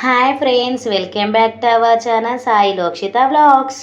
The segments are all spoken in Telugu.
Hi friends, welcome back to our channel Sai Lokshita Vlogs.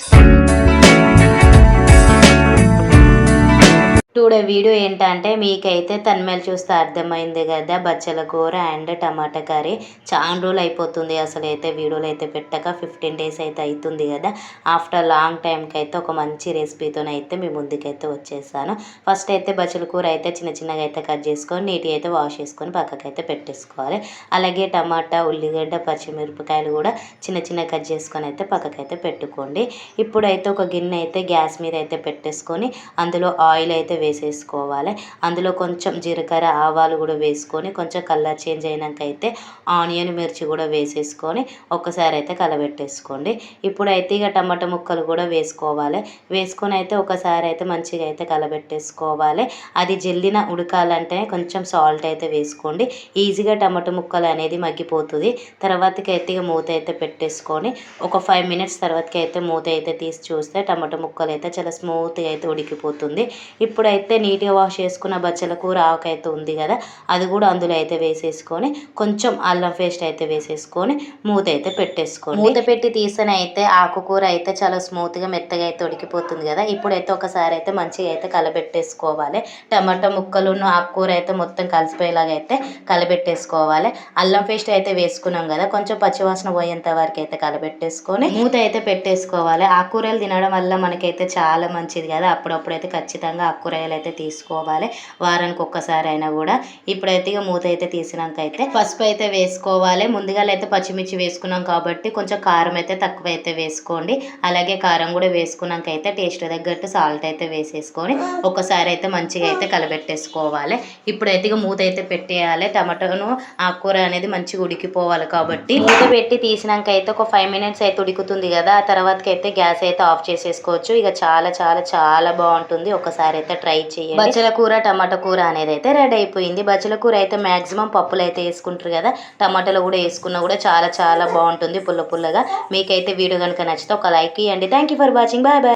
Today video ఏంటంటే మీకైతే తన్మేలు చూస్తే అర్థమైంది కదా, బచ్చల కూర అండ్ టమాటా కర్రీ. చాలా రోజులు అయిపోతుంది అసలు అయితే వీడియోలు అయితే పెట్టక, 15 days అయితే అవుతుంది కదా. ఆఫ్టర్ లాంగ్ టైంకి అయితే ఒక మంచి రెసిపీతోనైతే మీ ముందుకైతే వచ్చేసాను. ఫస్ట్ అయితే బచ్చల కూర అయితే చిన్న చిన్నగా అయితే కట్ చేసుకొని నీట్గా అయితే వాష్ చేసుకొని పక్కకైతే పెట్టేసుకోవాలి. అలాగే టమాటా, ఉల్లిగడ్డ, పచ్చిమిరపకాయలు కూడా చిన్న చిన్న కట్ చేసుకొని అయితే పక్కకైతే పెట్టుకోండి. ఇప్పుడైతే ఒక గిన్నె అయితే గ్యాస్ మీద అయితే పెట్టేసుకొని అందులో ఆయిల్ అయితే వేసేసుకోవాలి. అందులో కొంచెం జీలకర్ర, ఆవాలు కూడా వేసుకొని కొంచెం కలర్ చేంజ్ అయినాక అయితే ఆనియన్, మిర్చి కూడా వేసేసుకొని ఒక్కసారి అయితే కలబెట్టేసుకోండి. ఇప్పుడైతే ఇక టమాటా ముక్కలు కూడా వేసుకోవాలి. వేసుకొని అయితే ఒకసారి అయితే మంచిగా అయితే కలబెట్టేసుకోవాలి. అది జల్లిన ఉడకాలంటే కొంచెం సాల్ట్ అయితే వేసుకోండి. ఈజీగా టమాటా ముక్కలు అనేది మగ్గిపోతుంది. తర్వాతకి అయితే ఇక మూత అయితే పెట్టేసుకొని ఒక 5 minutes తర్వాతకి అయితే మూత అయితే తీసి చూస్తే టమాటా ముక్కలు అయితే చాలా స్మూత్గా అయితే ఉడికిపోతుంది. ఇప్పుడైతే నీట్గా వాష్ చేసుకున్న బచ్చల కూర ఆవకాయ ఉంది కదా, అది కూడా అందులో అయితే వేసేసుకొని కొంచెం అల్లం పేస్ట్ అయితే వేసేసుకొని మూత అయితే పెట్టేసుకోండి. మూత పెట్టి తీసిన అయితే ఆకుకూర అయితే చాలా స్మూత్గా మెత్తగా అయితే ఉడికిపోతుంది కదా. ఇప్పుడైతే ఒకసారి అయితే మంచిగా అయితే కలబెట్టేసుకోవాలి. టమాటా ముక్కలున్న ఆకుకూర అయితే మొత్తం కలిసిపోయేలాగా అయితే కలబెట్టేసుకోవాలి. అల్లం పేస్ట్ అయితే వేసుకున్నాం కదా, కొంచెం పచ్చివాసన పోయేంత వరకు అయితే కలబెట్టేసుకొని మూత అయితే పెట్టేసుకోవాలి. ఆకుకూరలు తినడం వల్ల మనకైతే చాలా మంచిది కదా. అప్పుడప్పుడు అయితే ఖచ్చితంగా ఆకుకూరలు అయితే తీసుకోవాలి, వారానికి ఒక్కసారి అయినా కూడా. ఇప్పుడైతే ఇక మూత అయితే తీసినాక అయితే పసుపు అయితే వేసుకోవాలి. ముందుగా అయితే పచ్చిమిర్చి వేసుకున్నాం కాబట్టి కొంచెం కారం అయితే తక్కువ అయితే వేసుకోండి. అలాగే కారం కూడా వేసుకున్నాక అయితే టేస్ట్ తగ్గట్టు సాల్ట్ అయితే వేసేసుకొని ఒకసారి అయితే మంచిగా అయితే కలబెట్టేసుకోవాలి. ఇప్పుడైతే ఇక మూత అయితే పెట్టేయాలి. టమాటోను ఆకుకూర అనేది మంచిగా ఉడికిపోవాలి కాబట్టి మూత పెట్టి తీసినాక అయితే ఒక 5 minutes అయితే ఉడుకుతుంది కదా. ఆ తర్వాతకి అయితే గ్యాస్ అయితే ఆఫ్ చేసేసుకోవచ్చు. ఇక చాలా చాలా చాలా బాగుంటుంది. ఒకసారి అయితే ట్రై చేయండి. బచ్చల కూర, టమాటా కూర అనేది అయితే రెడీ అయిపోయింది. బచ్చల కూర అయితే మాక్సిమం పప్పులు అయితే వేసుకుంటారు కదా, టమాటాలు కూడా వేసుకున్నా కూడా చాలా చాలా బాగుంటుంది పుల్ల పుల్లగా. మీకైతే వీడియో కనుక నచ్చితే ఒక లైక్ ఇవ్వండి. Thank you for watching. Bye bye.